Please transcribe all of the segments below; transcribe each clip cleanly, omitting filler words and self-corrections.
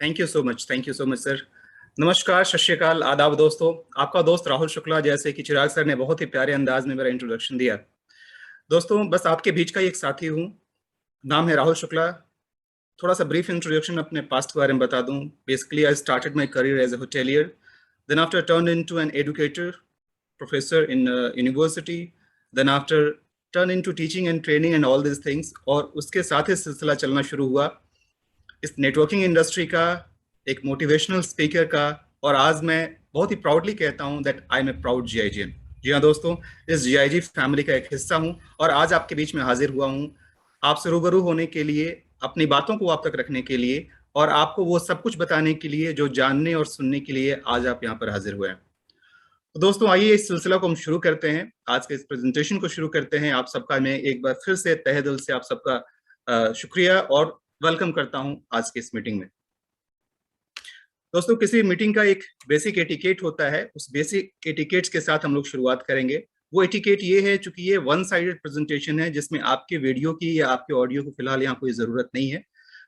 Thank you so much, thank you so much sir. नमस्कार, सत श्री अकाल, आदाब दोस्तों। आपका दोस्त राहुल शुक्ला, जैसे कि चिराग सर ने बहुत ही प्यारे अंदाज में मेरा इंट्रोडक्शन दिया। दोस्तों, बस आपके बीच का ही एक साथी हूँ। नाम है राहुल शुक्ला। थोड़ा सा ब्रीफ इंट्रोडक्शन अपने पास्ट के बारे में बता दूं। Basically I started my career as a hotelier, then after turn into an educator, professor in university, then after turn into teaching and training and all this things. और उसके साथ ही सिलसिला चलना शुरू हुआ इस नेटवर्किंग इंडस्ट्री का, एक मोटिवेशनल स्पीकर का। और आज मैं बहुत ही प्राउडली कहता हूं that I am a proud GIGian. जी हाँ दोस्तों, इस जीआईजी फैमिली का एक हिस्सा हूं और आज आपके बीच में हाजिर हुआ हूं आपसे रूबरू होने के लिए, अपनी बातों को आप तक रखने के लिए और आपको वो सब कुछ बताने के लिए जो जानने और सुनने के लिए आज आप यहाँ पर हाजिर हुए हैं। तो दोस्तों, आइए इस सिलसिला को हम शुरू करते हैं। आज के इस प्रेजेंटेशन को शुरू करते हैं। आप सबका मैं एक बार फिर से तहे दिल से आप सबका शुक्रिया और वेलकम करता हूं आज की इस मीटिंग में। दोस्तों, किसी मीटिंग का एक बेसिक एटिकेट होता है। उस बेसिक एटिकेट्स के साथ हम लोग शुरुआत करेंगे। वो एटिकेट ये है, चूंकि ये वन साइडेड प्रेजेंटेशन है जिसमें आपके वीडियो की या आपके ऑडियो को फिलहाल यहाँ कोई जरूरत नहीं है।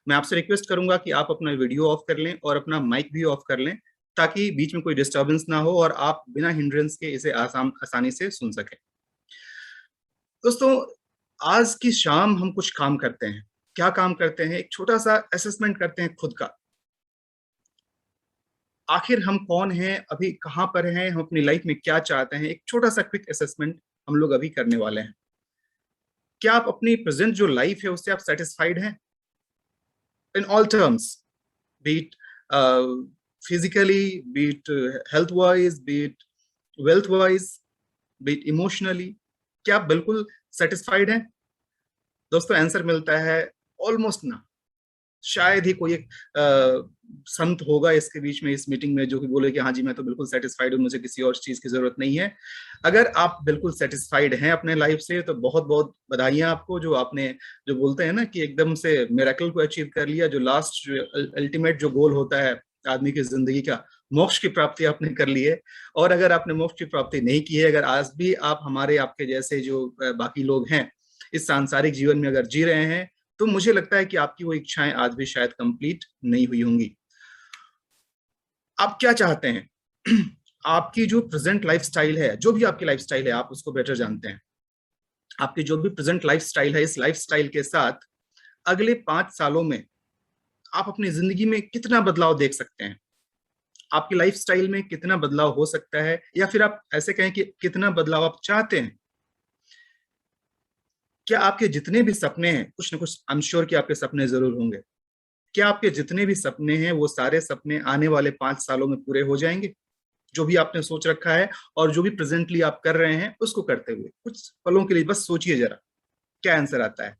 मैं आपसे रिक्वेस्ट करूंगा कि आप अपना वीडियो ऑफ कर लें और अपना माइक भी ऑफ कर लें, ताकि बीच में कोई डिस्टर्बेंस ना हो और आप बिना हिंड्रेंस के इसे आसानी से सुन सकें। दोस्तों, आज की शाम हम कुछ काम करते हैं। क्या काम करते हैं? एक छोटा सा असेसमेंट करते हैं खुद का। आखिर हम कौन हैं, अभी कहां पर हैं, हम अपनी लाइफ में क्या चाहते हैं। एक छोटा सा क्विक असेसमेंट हम लोग अभी करने वाले हैं। क्या आप अपनी प्रेजेंट जो लाइफ है उससे आप सेटिस्फाइड हैं in all terms, be it physically, be it health wise, be it wealth wise, be it emotionally? क्या आप बिल्कुल सेटिस्फाइड हैं? दोस्तों, आंसर मिलता है ऑलमोस्ट ना। शायद ही कोई एक संत होगा इसके बीच में, इस मीटिंग में, जो कि बोले कि हाँ जी मैं तो बिल्कुल सेटिस्फाइड हूँ, मुझे किसी और चीज की जरूरत नहीं है। अगर आप बिल्कुल सेटिस्फाइड हैं अपने लाइफ से तो बहुत बहुत बधाइयां आपको, जो आपने जो बोलते हैं ना कि एकदम से मिरेकल को अचीव कर लिया। जो लास्ट अल्टीमेट जो गोल होता है आदमी की जिंदगी का, मोक्ष की प्राप्ति आपने कर ली है। और अगर आपने मोक्ष की प्राप्ति नहीं की है, अगर आज भी आप हमारे आपके जैसे जो बाकी लोग हैं इस सांसारिक जीवन में अगर जी रहे हैं, तो मुझे लगता है कि आपकी वो इच्छाएं आज भी शायद कंप्लीट नहीं हुई होंगी। आप क्या चाहते हैं? आपकी जो प्रेजेंट लाइफस्टाइल है, जो भी आपकी लाइफस्टाइल है, आप उसको बेटर जानते हैं। आपकी जो भी प्रेजेंट लाइफस्टाइल है, इस लाइफस्टाइल के साथ अगले 5 सालों में आप अपनी जिंदगी में कितना बदलाव देख सकते हैं? आपकी लाइफस्टाइल में कितना बदलाव हो सकता है, या फिर आप ऐसे कहें कि कितना बदलाव आप चाहते हैं? क्या आपके जितने भी सपने हैं, कुछ ना कुछ आई एम श्योर कि आपके सपने जरूर होंगे, क्या आपके जितने भी सपने हैं वो सारे सपने आने वाले 5 सालों में पूरे हो जाएंगे? जो भी आपने सोच रखा है और जो भी प्रेजेंटली आप कर रहे हैं उसको करते हुए कुछ पलों के लिए बस सोचिए जरा, क्या आंसर आता है?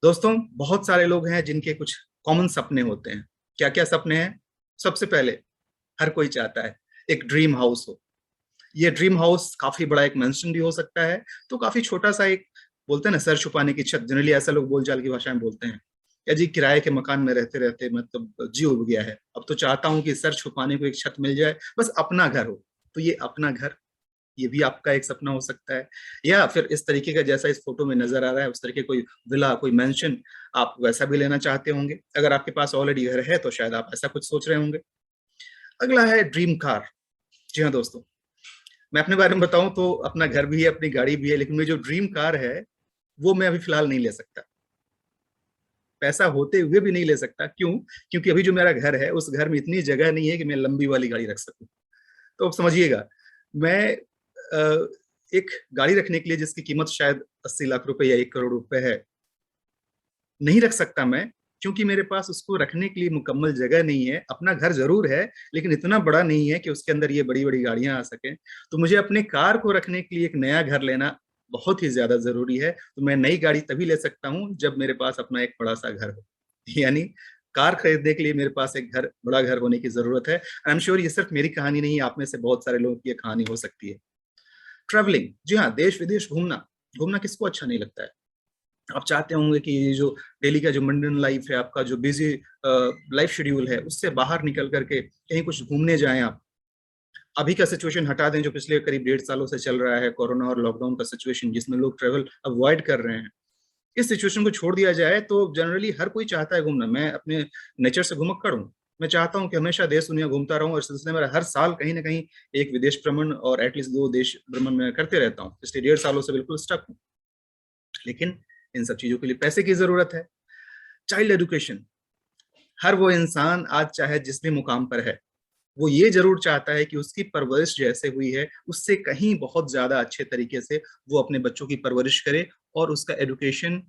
दोस्तों, बहुत सारे लोग हैं जिनके कुछ कॉमन सपने होते हैं। क्या क्या सपने हैं? सबसे पहले, हर कोई चाहता है एक ड्रीम हाउस हो। ये ड्रीम हाउस काफी बड़ा एक मेंशन भी हो सकता है, तो काफी छोटा सा एक, बोलते हैं ना सर छुपाने की छत, जनरली ऐसा लोग बोलचाल की भाषा में बोलते हैं। या जी किराए के मकान में रहते रहते मतलब जी उब गया है, अब तो चाहता हूं कि सर छुपाने को एक छत मिल जाए, बस अपना घर हो। तो ये अपना घर, ये भी आपका एक सपना हो सकता है। या फिर इस तरीके का जैसा इस फोटो में नजर आ रहा है, उस तरीके कोई विला, कोई मेंशन, आप वैसा भी लेना चाहते होंगे। अगर आपके पास ऑलरेडी घर है तो शायद आप ऐसा कुछ सोच रहे होंगे। अगला है ड्रीम कार। जी हाँ दोस्तों, मैं अपने बारे में बताऊं तो अपना घर भी है, अपनी गाड़ी भी है, लेकिन मेरी जो ड्रीम कार है वो मैं अभी फिलहाल नहीं ले सकता। पैसा होते हुए भी नहीं ले सकता। क्यों? क्योंकि अभी जो मेरा घर है उस घर में इतनी जगह नहीं है कि मैं लंबी वाली गाड़ी रख सकूं। तो अब समझिएगा, मैं एक गाड़ी रखने के लिए जिसकी कीमत शायद 80 लाख रुपए या 1 करोड़ रुपए है, नहीं रख सकता मैं, क्योंकि मेरे पास उसको रखने के लिए मुकम्मल जगह नहीं है। अपना घर जरूर है लेकिन इतना बड़ा नहीं है कि उसके अंदर ये बड़ी बड़ी गाड़ियां आ सकें। तो मुझे अपने कार को रखने के लिए एक नया घर लेना बहुत ही ज्यादा जरूरी है। तो मैं नई गाड़ी तभी ले सकता हूँ जब मेरे पास अपना एक बड़ा सा घर हो। यानी कार खरीदने के लिए मेरे पास एक घर, बड़ा घर होने की जरूरत है। आई एम श्योर ये सिर्फ मेरी कहानी नहीं है, आप में से बहुत सारे लोगों की ये कहानी हो सकती है। ट्रैवलिंग, जी हाँ, देश विदेश घूमना। घूमना किसको अच्छा नहीं लगता है? आप चाहते होंगे कि ये जो डेली का जो मंडन लाइफ है, आपका जो बिजी लाइफ शेड्यूल है, उससे बाहर निकल करके कहीं कुछ घूमने जाएं आप। अभी का सिचुएशन हटा दें जो पिछले करीब 1.5 सालों से चल रहा है, कोरोना और लॉकडाउन का सिचुएशन, जिसमें लोग ट्रेवल अवॉइड कर रहे हैं। इस सिचुएशन को छोड़ दिया जाए तो जनरली हर कोई चाहता है घूमना। मैं अपने नेचर से घुमक्कड़ हूँ, मैं चाहता हूँ कि हमेशा देश दुनिया घूमता रहूं, और इस सिलसिले में हर साल कहीं ना कहीं एक विदेश भ्रमण और एटलीस्ट 2 देश भ्रमण में करते रहता हूँ। पिछले 1.5 सालों से बिल्कुल स्टक हूँ। लेकिन इन सब चीजों के लिए पैसे की जरूरत है। चाइल्ड एजुकेशन, हर वो इंसान आज चाहे जिस भी मुकाम पर है, वो ये जरूर चाहता है कि उसकी परवरिश जैसे हुई है उससे कहीं बहुत ज्यादा अच्छे तरीके से वो अपने बच्चों की परवरिश करे और उसका एजुकेशन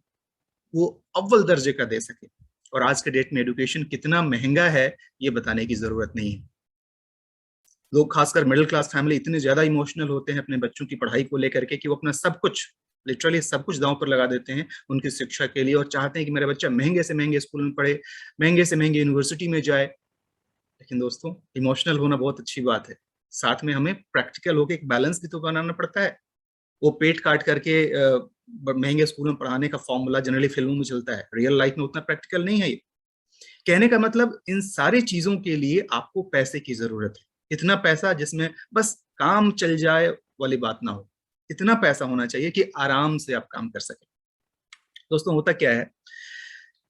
वो अव्वल दर्जे का दे सके। और आज के डेट में एजुकेशन कितना महंगा है ये बताने की जरूरत नहीं है। लोग खासकर मिडिल क्लास फैमिली इतने ज्यादा इमोशनल होते हैं अपने बच्चों की पढ़ाई को लेकर के कि वो अपना सब कुछ, लिटरली सब कुछ दांव पर लगा देते हैं उनकी शिक्षा के लिए, और चाहते हैं कि मेरा बच्चा महंगे से महंगे स्कूल में पढ़े, महंगे से महंगे यूनिवर्सिटी में जाए। लेकिन दोस्तों, इमोशनल होना बहुत अच्छी बात है, साथ में हमें प्रैक्टिकल होकर एक बैलेंस भी तो बनाना पड़ता है। वो पेट काट करके महंगे स्कूल में पढ़ाने का फॉर्मूला जनरली फिल्मों में चलता है, रियल लाइफ में उतना प्रैक्टिकल नहीं है ये। कहने का मतलब इन सारी चीजों के लिए आपको पैसे की जरूरत है। इतना पैसा जिसमें बस काम चल जाए वाली बात ना हो, इतना पैसा होना चाहिए कि आराम से आप काम कर सके। दोस्तों, होता क्या है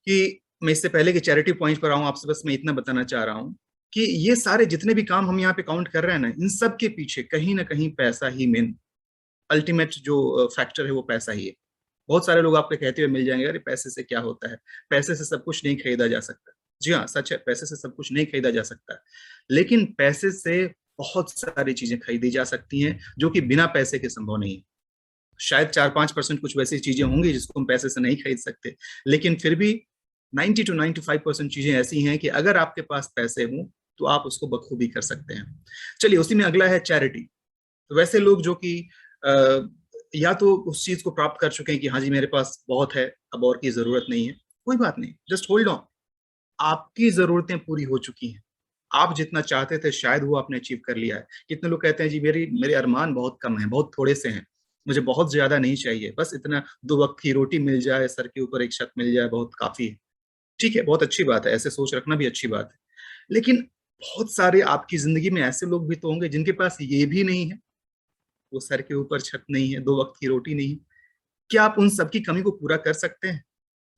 कि मैं इससे पहले कि चैरिटी पॉइंट पर आऊं, आपसे बस मैं इतना बताना चाह रहा हूं कि ये सारे जितने भी काम हम यहाँ पे काउंट कर रहे हैं ना, इन सब के पीछे कहीं ना कहीं पैसा ही मेन अल्टीमेट जो फैक्टर है वो पैसा ही है। बहुत सारे लोग आपको कहते हुए मिल जाएंगे, अरे पैसे से क्या होता है, पैसे से सब कुछ नहीं खरीदा जा सकता। जी हाँ, सच है, पैसे से सब कुछ नहीं खरीदा जा सकता, लेकिन पैसे से बहुत सारी चीजें खरीदी जा सकती हैं जो कि बिना पैसे के संभव नहीं है। शायद 4-5% कुछ वैसी चीजें होंगी जिसको हम पैसे से नहीं खरीद सकते, लेकिन फिर भी 90 to 95% चीजें ऐसी हैं कि अगर आपके पास पैसे हों तो आप उसको बखूबी कर सकते हैं। चलिए, उसी में अगला है चैरिटी। तो वैसे लोग जो कि या तो उस चीज को प्राप्त कर चुके हैं कि हाँ जी मेरे पास बहुत है, अब और की जरूरत नहीं है, कोई बात नहीं, जस्ट होल्ड ऑन। आपकी जरूरतें पूरी हो चुकी हैं, आप जितना चाहते थे शायद वो आपने अचीव कर लिया है। कितने लोग कहते हैं जी मेरी मेरे अरमान बहुत कम है, बहुत थोड़े से हैं, मुझे बहुत ज्यादा नहीं चाहिए, बस इतना 2 वक्त की रोटी मिल जाए, सर के ऊपर एक छत मिल जाए, बहुत काफी है। ठीक है, बहुत अच्छी बात है, ऐसे सोच रखना भी अच्छी बात है। लेकिन बहुत सारे आपकी जिंदगी में ऐसे लोग भी तो होंगे जिनके पास ये भी नहीं है, वो सर के ऊपर छत नहीं है, 2 वक्त की रोटी नहीं है। क्या आप उन सबकी कमी को पूरा कर सकते हैं?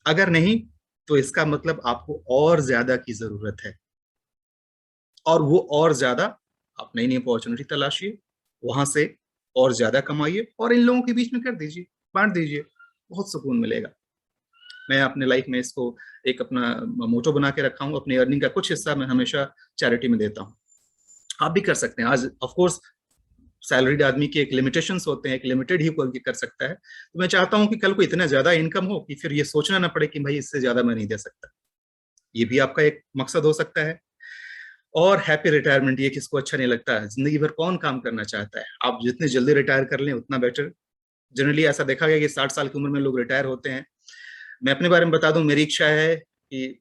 अगर नहीं, तो इसका मतलब आपको और ज्यादा की जरूरत है, और वो और ज्यादा आप नई नई अपॉर्चुनिटी तलाशिए, वहां से और ज्यादा कमाइए और इन लोगों के बीच में कर दीजिए, बांट दीजिए, बहुत सुकून मिलेगा। मैं अपने लाइफ में इसको एक अपना मोटो बना के रखा हूँ, अपनी अर्निंग का कुछ हिस्सा मैं हमेशा चैरिटी में देता हूँ। आप भी कर सकते हैं। आज ऑफ कोर्स सैलरीड आदमी के एक लिमिटेशंस होते हैं, एक लिमिटेड ही कोई कर सकता है, तो मैं चाहता हूं कि कल को इतना ज्यादा इनकम हो कि फिर ये सोचना ना पड़े कि भाई इससे ज्यादा मैं नहीं दे सकता। ये भी आपका एक मकसद हो सकता है। और हैप्पी रिटायरमेंट, ये किसको अच्छा नहीं लगता है? जिंदगी भर कौन काम करना चाहता है? आप जितने जल्दी रिटायर कर लें उतना बेटर। जनरली ऐसा देखा गया कि 60 साल की उम्र में लोग रिटायर होते हैं। मैं अपने बारे में बता दूं, मेरी इच्छा है कि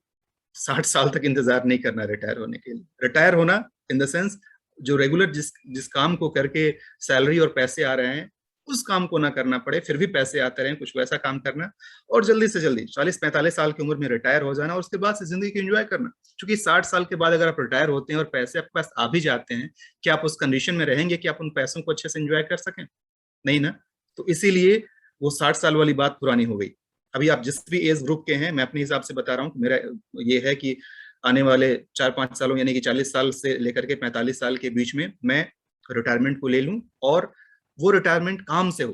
60 साल तक इंतजार नहीं करना रिटायर होने के लिए। रिटायर होना इन द सेंस, जो रेगुलर जिस जिस काम को करके सैलरी और पैसे आ रहे हैं उस काम को ना करना पड़े, फिर भी पैसे आते रहे, कुछ वैसा काम करना। और जल्दी से जल्दी 40-45 साल की उम्र में रिटायर हो जाना और उसके बाद से जिंदगी को एंजॉय करना। क्योंकि 60 साल के बाद अगर आप रिटायर होते हैं और पैसे आपके पास आ भी जाते हैं, क्या आप उस कंडीशन में रहेंगे कि आप उन पैसों को अच्छे से एंजॉय कर सकें? नहीं ना। तो इसीलिए वो 60 साल वाली बात पुरानी हो गई। अभी आप जिस भी एज ग्रुप के हैं, मैं अपने हिसाब से बता रहा हूँ, मेरा ये है कि आने वाले 4-5 सालों यानी कि 40 साल से लेकर के 45 साल के बीच में मैं रिटायरमेंट को ले लूं, और वो रिटायरमेंट काम से हो।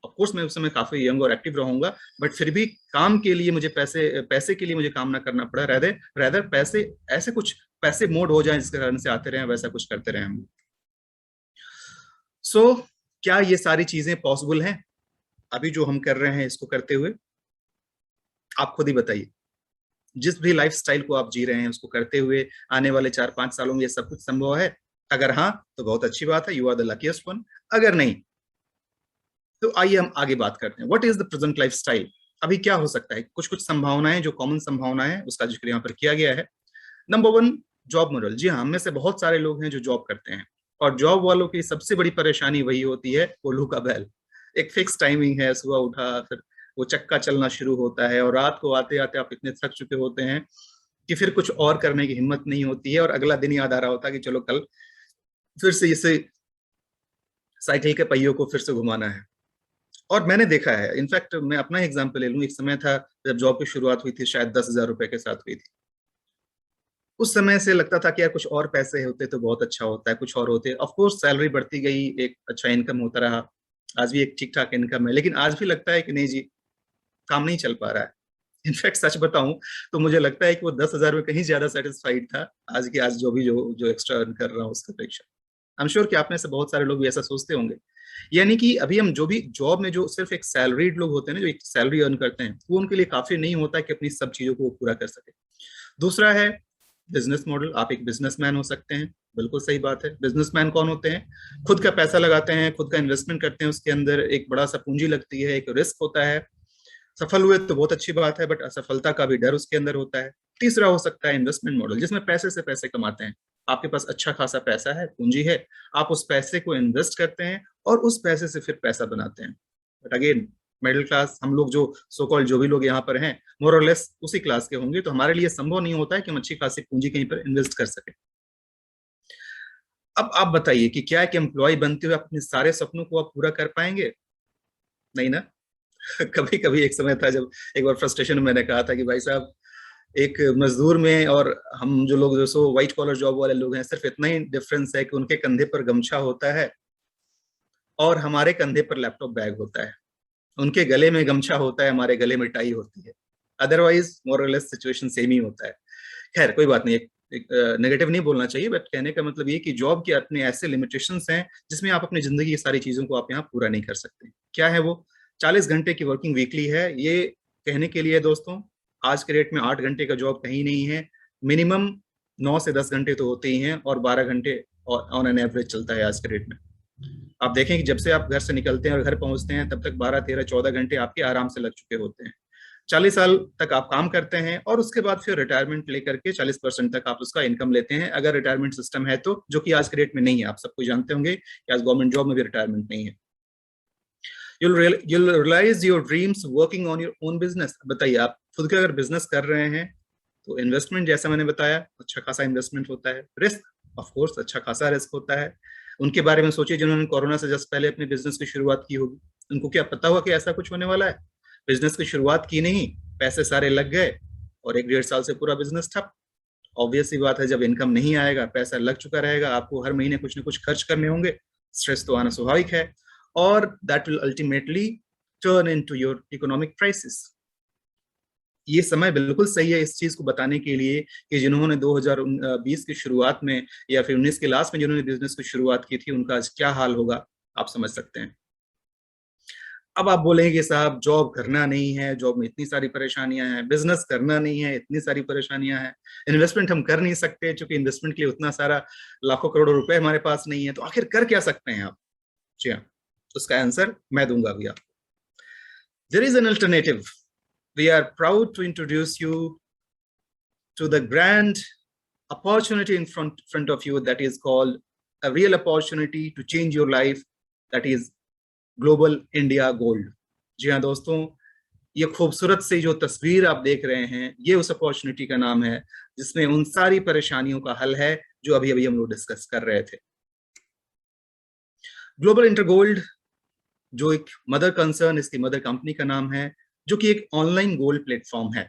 ऑफकोर्स मैं उस समय काफी यंग और एक्टिव रहूंगा, बट फिर भी काम के लिए मुझे पैसे के लिए मुझे काम ना करना पड़ा, रैदर रैदर पैसे ऐसे कुछ पैसे मोड हो जाए जिसके कारण से आते रहे, वैसा कुछ करते रहे हम। सो क्या ये सारी चीजें पॉसिबल हैं अभी जो हम कर रहे हैं इसको करते हुए? आप खुद ही बताइए। जिस भी लाइफस्टाइल को आप जी रहे हैं उसको करते हुए आने वाले 4-5 सालों में ये सब कुछ संभव है? अगर हाँ, तो बहुत अच्छी बात है, you are the luckiest one. अगर नहीं, तो आइए हम आगे बात करते हैं। What is the present lifestyle? अभी क्या हो सकता है? कुछ कुछ संभावनाएं, जो कॉमन संभावनाएं है उसका जिक्र यहाँ पर किया गया है। Number 1, job model. जी हाँ, हम में से बहुत सारे लोग हैं जो जॉब करते हैं, और जॉब वालों की सबसे बड़ी परेशानी वही होती है, कोल्हू का बैल। एक फिक्स टाइमिंग है, सुबह उठा, फिर वो चक्का चलना शुरू होता है, और रात को आते आते आप इतने थक चुके होते हैं कि फिर कुछ और करने की हिम्मत नहीं होती है, और अगला दिन याद आ रहा होता है कि चलो कल फिर से इसे साइकिल के पहियों को फिर से घुमाना है। और मैंने देखा है, इनफैक्ट मैं अपना एग्जांपल ले लूं, एक समय था जब जॉब की शुरुआत हुई थी, शायद 10,000 रुपए के साथ हुई थी। उस समय से लगता था कि यार कुछ और पैसे होते तो बहुत अच्छा होता है, कुछ और होते। ऑफ कोर्स सैलरी बढ़ती गई, एक अच्छा इनकम होता रहा, आज भी एक ठीक ठाक इनकम है, लेकिन आज भी लगता है कि नहीं जी, काम नहीं चल पा रहा है। इनफैक्ट सच बताऊं तो मुझे लगता है कि वो 10,000 में कहीं ज्यादा सेटिस्फाइड था आज के, आज जो भी जो जो एक्स्ट्रा अर्न कर रहा हूँ उसके अपेक्षा। आई एम श्योर कि आप में से बहुत सारे लोग भी ऐसा सोचते होंगे। यानी कि अभी हम जो भी जॉब में जो सिर्फ एक सैलरीड लोग होते हैं ना, जो एक सैलरी अर्न करते हैं, वो उनके लिए काफी नहीं होता है कि अपनी सब चीजों को वो पूरा कर सके। दूसरा है बिजनेस मॉडल। आप एक बिजनेसमैन हो सकते हैं, बिल्कुल सही बात है। बिजनेसमैन कौन होते हैं? खुद का पैसा लगाते हैं, खुद का इन्वेस्टमेंट करते हैं, उसके अंदर एक बड़ा सा पूंजी लगती है, एक रिस्क होता है। सफल हुए तो बहुत अच्छी बात है, बट असफलता का भी डर उसके अंदर होता है। तीसरा हो सकता है इन्वेस्टमेंट मॉडल, जिसमें पैसे से पैसे कमाते हैं। आपके पास अच्छा खासा पैसा है, पूंजी है, आप उस पैसे को इन्वेस्ट करते हैं और उस पैसे से फिर पैसा बनाते हैं। बट अगेन, मिडिल क्लास, हम लोग जो सो कॉल्ड जो भी लोग यहाँ पर हैं, मोर और लेस उसी क्लास के होंगे, तो हमारे लिए संभव नहीं होता है कि हम अच्छी खासी पूंजी कहीं पर इन्वेस्ट कर सके। अब आप बताइए कि क्या एक एम्प्लॉय बनते हुए अपने सारे सपनों को आप पूरा कर पाएंगे? नहीं ना। कभी कभी एक समय था जब एक बार फ्रस्ट्रेशन में मैंने कहा था कि भाई साहब, एक मजदूर में और हम जो लोग जो सो व्हाइट कॉलर जॉब वाले लोग हैं, सिर्फ इतना ही डिफरेंस है कि उनके कंधे पर गमछा होता है और हमारे कंधे पर लैपटॉप बैग होता है। उनके गले में गमछा होता है, हमारे गले में टाई होती है। अदरवाइज मोरलेस सिचुएशन सेम ही होता है। खैर कोई बात नहीं, एक नेगेटिव नहीं बोलना चाहिए, बट कहने का मतलब ये कि जॉब के अपने ऐसे लिमिटेशंस हैं जिसमें आप अपनी जिंदगी की सारी चीजों को आप यहाँ पूरा नहीं कर सकते। क्या है वो? 40 घंटे की वर्किंग वीकली है। ये कहने के लिए दोस्तों, आज के रेट में 8 घंटे का जॉब कहीं नहीं है। मिनिमम 9 से 10 घंटे तो होते ही हैं, और 12 घंटे ऑन एन एवरेज चलता है आज के रेट में। आप देखें कि जब से आप घर से निकलते हैं और घर पहुंचते हैं, तब तक 12, 13, 14 घंटे आपके आराम से लग चुके होते हैं। 40 साल तक आप काम करते हैं और उसके बाद फिर रिटायरमेंट लेकर के 40% तक आप उसका इनकम लेते हैं, अगर रिटायरमेंट सिस्टम है तो, जो कि आज के रेट में नहीं है। आप सबको जानते होंगे कि आज गवर्नमेंट जॉब में भी रिटायरमेंट नहीं है। you'll realize your dreams working on your own business। बताइए, आप खुद का अगर बिजनेस कर रहे हैं तो इन्वेस्टमेंट, जैसा मैंने बताया, अच्छा खासा इन्वेस्टमेंट होता है। रिस्क, ऑफ कोर्स अच्छा खासा रिस्क होता है। उनके बारे में सोचिए जिन्होंने कोरोना से जस्ट पहले अपने बिजनेस की शुरुआत की होगी। उनको क्या पता हुआ कि ऐसा कुछ होने वाला है? बिजनेस की शुरुआत की नहीं, पैसे सारे लग गए और 1 डेढ़ साल से पूरा बिजनेस ठप। ऑब्वियस सी बात है, जब इनकम नहीं आएगा, पैसा लग चुका रहेगा, आपको हर महीने कुछ ना कुछ खर्च करने होंगे, स्ट्रेस तो आना स्वाभाविक है, और that will ultimately turn into your economic crisis. ये समय बिल्कुल सही है इस चीज को बताने के लिए कि जिन्होंने 2020 की शुरुआत में या फिर 19 के लास्ट में जिन्होंने बिजनेस की शुरुआत की थी, उनका आज क्या हाल होगा, आप समझ सकते हैं। अब आप बोलेंगे कि साहब जॉब करना नहीं है, जॉब में इतनी सारी परेशानियां हैं, बिजनेस करना नहीं है, इतनी सारी परेशानियां हैं, इन्वेस्टमेंट हम कर नहीं सकते क्योंकि इन्वेस्टमेंट के लिए उतना सारा लाखों करोड़ों रुपए हमारे पास नहीं है, तो आखिर कर क्या सकते हैं आप? जी हाँ, उसका आंसर मैं दूंगा अभी आपको। There is an alternative. We are proud to introduce you to the grand opportunity in front of you, that is called a real opportunity to change your life, that is global India gold. जी हाँ दोस्तों, ये खूबसूरत सी जो तस्वीर आप देख रहे हैं, ये उस अपॉर्चुनिटी का नाम है जिसमें उन सारी परेशानियों का हल है जो अभी अभी हम लोग डिस्कस कर रहे थे। ग्लोबल इंटर गोल्ड जो एक मदर कंसर्न, इसकी मदर कंपनी का नाम है, जो कि एक ऑनलाइन गोल्ड प्लेटफॉर्म है,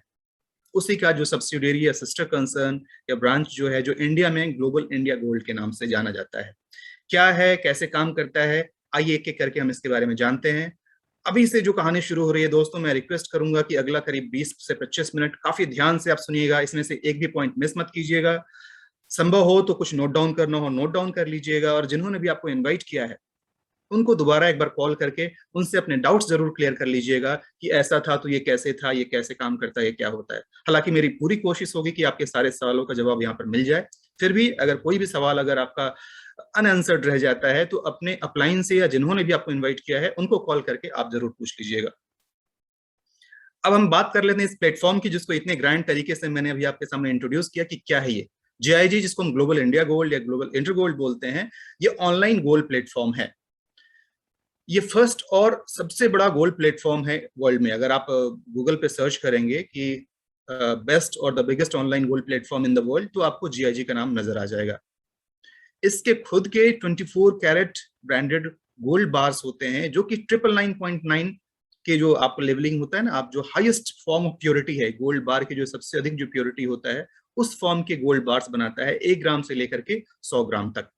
उसी का जो सब्सिडियरी या सिस्टर कंसर्न या ब्रांच जो है, जो इंडिया में ग्लोबल इंडिया गोल्ड के नाम से जाना जाता है। क्या है, कैसे काम करता है, आइए एक एक करके हम इसके बारे में जानते हैं। अभी से जो कहानी शुरू हो रही है दोस्तों, मैं रिक्वेस्ट करूंगा कि अगला करीब 20 से 25 मिनट काफी ध्यान से आप सुनिएगा, इसमें से एक भी पॉइंट मिस मत कीजिएगा। संभव हो तो कुछ नोट डाउन करना हो नोट डाउन कर लीजिएगा, और जिन्होंने भी आपको इन्वाइट किया है उनको दोबारा एक बार कॉल करके उनसे अपने डाउट्स जरूर क्लियर कर लीजिएगा कि ऐसा था तो ये कैसे था, ये कैसे काम करता है, ये क्या होता है। हालांकि मेरी पूरी कोशिश होगी कि आपके सारे सवालों का जवाब यहाँ पर मिल जाए। फिर भी अगर कोई भी सवाल अगर आपका अनआंसर्ड रह जाता है तो अपने अपलाइन से या जिन्होंने भी आपको इन्वाइट किया है उनको कॉल करके आप जरूर पूछ लीजिएगा। अब हम बात कर लेते हैं इस प्लेटफॉर्म की, जिसको इतने ग्रैंड तरीके से मैंने अभी आपके सामने इंट्रोड्यूस किया कि क्या है ये जेआईजी, जिसको हम ग्लोबल इंडिया गोल्ड या ग्लोबल इंटर गोल्ड बोलते हैं। ये ऑनलाइन गोल्ड प्लेटफॉर्म है। ये फर्स्ट और सबसे बड़ा गोल्ड प्लेटफॉर्म है वर्ल्ड में। अगर आप गूगल पे सर्च करेंगे कि बेस्ट और the biggest online gold platform in the world, तो आपको जीआईजी का नाम नजर आ जाएगा। इसके खुद के 24 कैरेट ब्रांडेड गोल्ड बार्स होते हैं जो कि 999.9 के जो आपको लेवलिंग होता है ना, आप जो हाईएस्ट फॉर्म ऑफ प्योरिटी है गोल्ड बार की, जो सबसे अधिक जो प्योरिटी होता है उस फॉर्म के गोल्ड बार्स बनाता है, 1 ग्राम से लेकर के 100 ग्राम तक।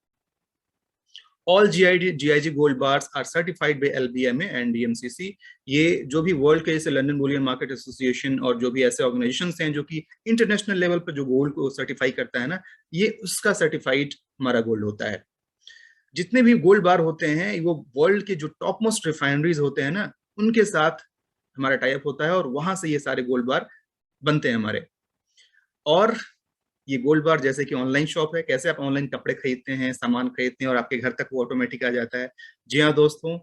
All GIG gold bars are certified by LBMA and DMCC. ये जो भी वर्ल्ड के जैसे लंदन बुलियन मार्केट एसोसिएशन और जो भी ऐसे ऑर्गेनाइजेशंस हैं जो कि इंटरनेशनल लेवल पर जो गोल्ड को सर्टिफाई करता है ना, ये उसका सर्टिफाइड हमारा गोल्ड होता है। जितने भी गोल्ड बार होते हैं वो वर्ल्ड के जो टॉप मोस्ट रिफाइनरीज होते हैं ना, उनके साथ हमारा टाइप होता है और वहां से ये सारे गोल्ड बार बनते हैं हमारे। और ये गोल्ड बार जैसे कि ऑनलाइन शॉप है, कैसे आप ऑनलाइन कपड़े खरीदते हैं, सामान खरीदते हैं और आपके घर तक वो ऑटोमेटिक आ जाता है। जी हाँ दोस्तों,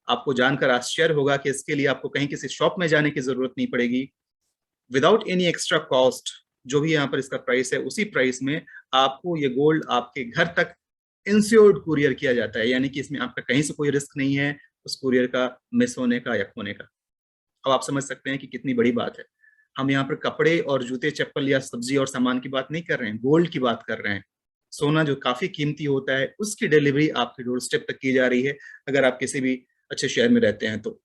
आपको जानकर आश्चर्य होगा कि इसके लिए आपको कहीं किसी शॉप में जाने की जरूरत नहीं पड़ेगी। विदाउट एनी एक्स्ट्रा कॉस्ट, जो भी यहाँ पर इसका प्राइस है उसी प्राइस में आपको ये गोल्ड आपके घर तक इंश्योर्ड कुरियर किया जाता है, यानी कि इसमें आपका कहीं से कोई रिस्क नहीं है उस कुरियर का मिस होने का या खोने का। अब आप समझ सकते हैं कि कितनी बड़ी बात है। हम यहाँ पर कपड़े और जूते चप्पल या सब्जी और सामान की बात नहीं कर रहे हैं, गोल्ड की बात कर रहे हैं। सोना जो काफी कीमती होता है उसकी डिलीवरी आपके डोर स्टेप तक की जा रही है, अगर आप किसी भी अच्छे शहर में रहते हैं तो।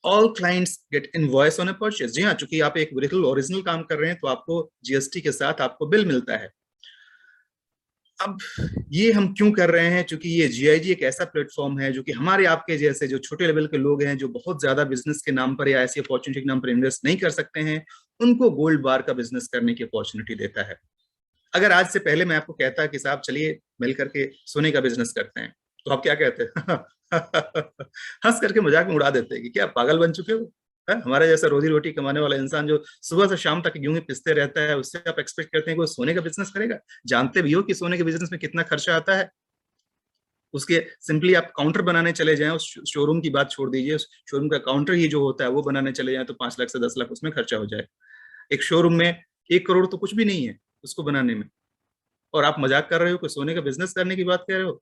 All clients get invoice on a purchase. जी हाँ, चूंकि आप एक बिल्कुल ओरिजिनल काम कर रहे हैं तो आपको जीएसटी के साथ आपको बिल मिलता है। अब ये हम क्यों कर रहे हैं? क्योंकि ये जीआईजी एक ऐसा प्लेटफॉर्म है जो कि हमारे आपके जैसे जो छोटे लेवल के लोग हैं, जो बहुत ज्यादा बिजनेस के नाम पर या ऐसी अपॉर्चुनिटी के नाम पर इन्वेस्ट नहीं कर सकते हैं, उनको गोल्ड बार का बिजनेस करने की अपॉर्चुनिटी देता है। अगर आज से पहले मैं आपको कहता कि साहब चलिए मिल करके सोने का बिजनेस करते हैं, तो आप क्या कहते हैं? हंस करके मजाक में उड़ा देते हैं कि क्या पागल बन चुके हो? हमारे जैसा रोजी रोटी कमाने वाला इंसान जो सुबह से शाम तक गेहूं पिसते रहता है, उससे आप एक्सपेक्ट करते हैं कि वो सोने का बिजनेस करेगा? जानते भी हो कि सोने के बिजनेस में कितना खर्चा आता है। उसके सिंपली आप काउंटर बनाने चले जाएं, उस शोरूम की बात छोड़ दीजिए, उस शोरूम का काउंटर ही जो होता है वो बनाने चले जाएं तो 5 लाख से 10 लाख उसमें खर्चा हो जाए। एक शोरूम में 1 करोड़ तो कुछ भी नहीं है उसको बनाने में, और आप मजाक कर रहे हो कि सोने का बिजनेस करने की बात कर रहे हो।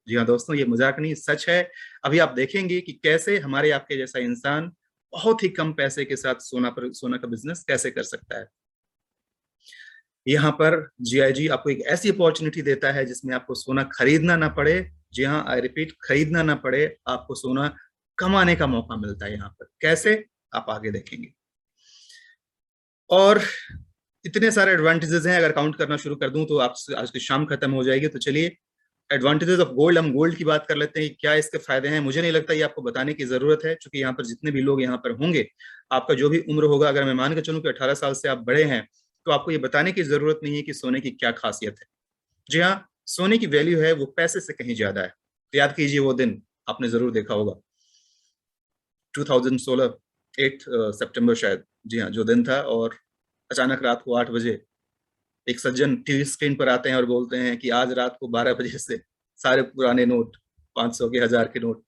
जी हाँ दोस्तों, ये मजाक नहीं, सच है। अभी आप देखेंगे कि कैसे हमारे आपके जैसा इंसान बहुत ही कम पैसे के साथ सोना का बिजनेस कैसे कर सकता है। यहाँ पर जीआईजी आपको एक ऐसी अपॉर्चुनिटी देता है जिसमें आपको सोना खरीदना ना पड़े। जी हाँ, आई रिपीट, खरीदना ना पड़े, आपको सोना कमाने का मौका मिलता है। यहाँ पर कैसे, आप आगे देखेंगे। और इतने सारे एडवांटेजेस हैं, अगर काउंट करना शुरू कर दूं तो आप आज की शाम खत्म हो जाएगी। तो चलिए, एडवांटेजेस ऑफ गोल्ड, हम गोल्ड की बात कर लेते हैं। क्या इसके फायदे हैं? मुझे नहीं लगता ये आपको बताने की जरूरत है, क्योंकि यहाँ पर जितने भी लोग यहाँ पर होंगे, आपका जो भी उम्र होगा, अगर मैं मान के चलूं कि 18 साल से आप बड़े हैं, तो आपको ये बताने की जरूरत नहीं है कि सोने की क्या खासियत है। जी हाँ, सोने की वैल्यू है वो पैसे से कहीं ज्यादा है। तो याद कीजिए वो दिन, आपने जरूर देखा होगा 2016 8 सितंबर शायद, जी हाँ, जो दिन था, और अचानक रात को 8 बजे एक सज्जन टीवी स्क्रीन पर आते हैं और बोलते हैं कि आज रात को 12 बजे से सारे पुराने नोट, 500 के, 1000 के नोट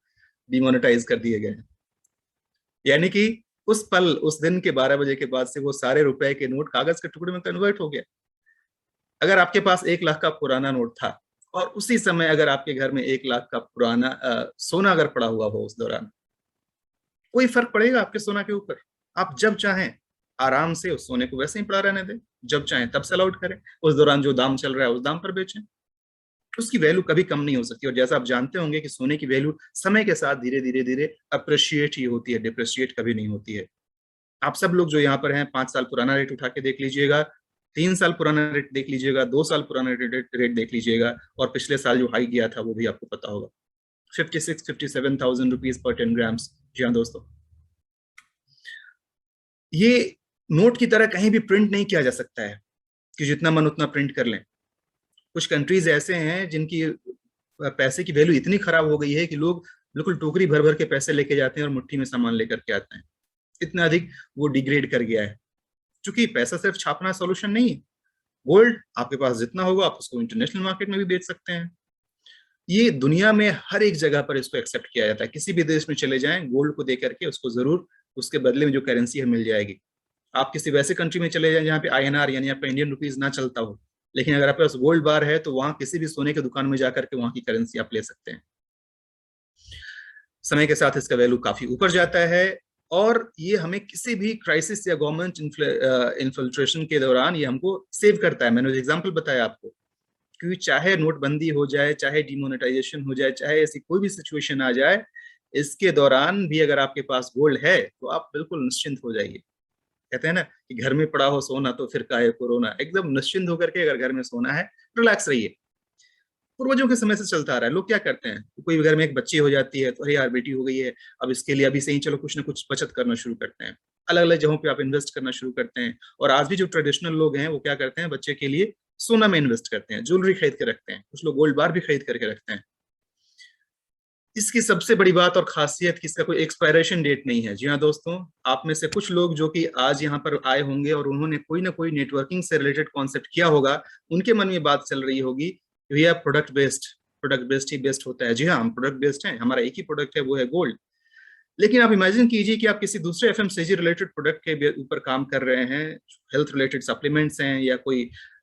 डिमोनेटाइज कर दिए गए हैं। यानी कि उस पल, उस दिन के 12 बजे के बाद से वो सारे रुपए के नोट कागज के टुकड़े में कन्वर्ट हो गया। अगर आपके पास 1 लाख का पुराना नोट था और उसी समय अगर आपके घर में 1 लाख का पुराना सोना अगर पड़ा हुआ हो, उस दौरान कोई फर्क पड़ेगा आपके सोना के ऊपर? आप जब चाहें आराम से उस सोने को वैसे ही पड़ा रहने दें, जब चाहें तब सेल आउट करें, उस दौरान जो दाम चल रहा है उस दाम पर बेचें। उसकी वैल्यू कभी कम नहीं हो सकती। और जैसा आप जानते होंगे कि सोने की वैल्यू समय के साथ धीरे धीरे धीरे अप्रिशिएट ही होती है, डिप्रिशिएट कभी नहीं होती है। आप सब लोग जो यहाँ पर हैं, 5 साल पुराना रेट उठा के देख लीजिएगा, 3 साल पुराना रेट देख लीजिएगा, 2 साल पुराना रेट देख लीजिएगा, और पिछले साल जो हाई गया था वो भी आपको पता होगा, 56-57,000 रुपीज पर 10 ग्राम्स। जी हाँ दोस्तों, ये नोट की तरह कहीं भी प्रिंट नहीं किया जा सकता है कि जितना मन उतना प्रिंट कर लें। कुछ कंट्रीज ऐसे हैं जिनकी पैसे की वैल्यू इतनी खराब हो गई है कि लोग बिल्कुल टोकरी भर भर के पैसे लेके जाते हैं और मुट्ठी में सामान लेकर के आते हैं। इतना अधिक वो डिग्रेड कर गया है। क्योंकि पैसा सिर्फ छापना सोल्यूशन नहीं है। गोल्ड आपके पास जितना होगा आप उसको इंटरनेशनल मार्केट में भी बेच सकते हैं। ये दुनिया में हर एक जगह पर इसको एक्सेप्ट किया जाता है। किसी भी देश में चले जाएं, गोल्ड को दे करके उसको जरूर उसके बदले में जो करेंसी है मिल जाएगी। आप किसी वैसे कंट्री में चले जाएं जहाँ पे आईएनआर यानी आपका इंडियन रुपीज ना चलता हो, लेकिन अगर आपके पास गोल्ड बार है तो वहां किसी भी सोने की दुकान में जाकर के वहां की करेंसी आप ले सकते हैं। समय के साथ इसका वैल्यू काफी ऊपर जाता है, और ये हमें किसी भी क्राइसिस या गवर्नमेंट इन्फिल्ट्रेशन के दौरान ये हमको सेव करता है। मैंने एग्जांपल बताया आपको क्योंकि चाहे नोटबंदी हो जाए, चाहे डिमोनेटाइजेशन हो जाए, चाहे ऐसी कोई भी सिचुएशन आ जाए, इसके दौरान भी अगर आपके पास गोल्ड है तो आप बिल्कुल निश्चिंत हो जाइए। कहते हैं ना कि घर में पड़ा हो सोना तो फिर काहे कोरोना, एकदम निश्चिंत होकर के अगर घर में सोना है, रिलैक्स रहिए। पूर्वजों के समय से चलता आ रहा है। लोग क्या करते हैं, कोई घर में एक बच्ची हो जाती है तो अरे यार बेटी हो गई है, अब इसके लिए अभी से ही चलो कुछ ना कुछ बचत करना शुरू करते हैं, अलग अलग जगहों पे आप इन्वेस्ट करना शुरू करते हैं। और आज भी जो ट्रेडिशनल लोग हैं वो क्या करते हैं, बच्चे के लिए सोना में इन्वेस्ट करते हैं, ज्वेलरी खरीद के रखते हैं, कुछ लोग गोल्ड बार भी खरीद करके रखते हैं। इसकी सबसे बड़ी बात और खासियत कि इसका कोई एक्सपायरेशन डेट नहीं है। जी हाँ दोस्तों, आप में से कुछ लोग जो कि आज यहाँ पर आए होंगे और उन्होंने कोई ना कोई नेटवर्किंग से रिलेटेड कॉन्सेप्ट किया होगा, उनके मन में बात चल रही होगी भैया प्रोडक्ट बेस्ड ही बेस्ट होता है। जी हाँ, हम प्रोडक्ट बेस्ड हैं, हमारा एक ही प्रोडक्ट है, वो है गोल्ड। लेकिन आप इमेजिन कीजिए कि आप किसी दूसरे एफएमसीजी रिलेटेड प्रोडक्ट के ऊपर काम कर रहे हैं, हेल्थ रिलेटेड सप्लीमेंट्स हैं या कोई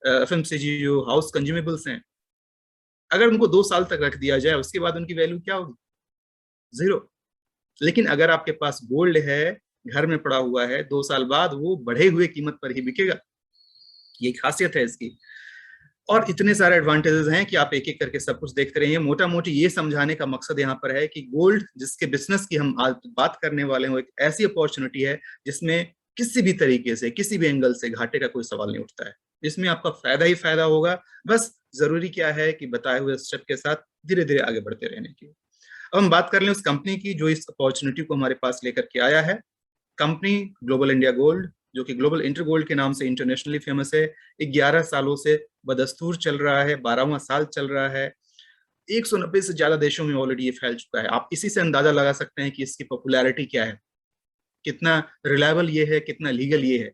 एफएमसीजी जो हाउस कंज्यूमेबल्स हैं, अगर उनको 2 साल तक रख दिया जाए उसके बाद उनकी वैल्यू क्या होगी, जीरो। लेकिन अगर आपके पास गोल्ड है, घर में पड़ा हुआ है, 2 साल बाद वो बढ़े हुए कीमत पर ही बिकेगा। ये खासियत है इसकी। और इतने सारे एडवांटेजेस हैं कि आप एक एक करके सब कुछ देखते रहिए। मोटा मोटी ये समझाने का मकसद यहाँ पर है कि गोल्ड जिसके बिजनेस की हम आज बात करने वाले हैं, वो एक ऐसी अपॉर्चुनिटी है जिसमें किसी भी तरीके से, किसी भी एंगल से घाटे का कोई सवाल नहीं उठता है। इसमें आपका फायदा ही फायदा होगा। बस जरूरी क्या है कि बताए हुए स्टेप के साथ धीरे धीरे आगे बढ़ते रहने की। अब हम बात कर लें उस कंपनी की जो इस अपॉर्चुनिटी को हमारे पास लेकर के आया है। कंपनी ग्लोबल इंडिया गोल्ड, जो कि ग्लोबल इंटर गोल्ड के नाम से इंटरनेशनली फेमस है। 11 सालों से बदस्तूर चल रहा है, 12वां साल चल रहा है। 190 से ज्यादा देशों में ऑलरेडी ये फैल चुका है। आप इसी से अंदाजा लगा सकते हैं कि इसकी पॉपुलैरिटी क्या है, कितना रिलायबल ये है, कितना लीगल ये है।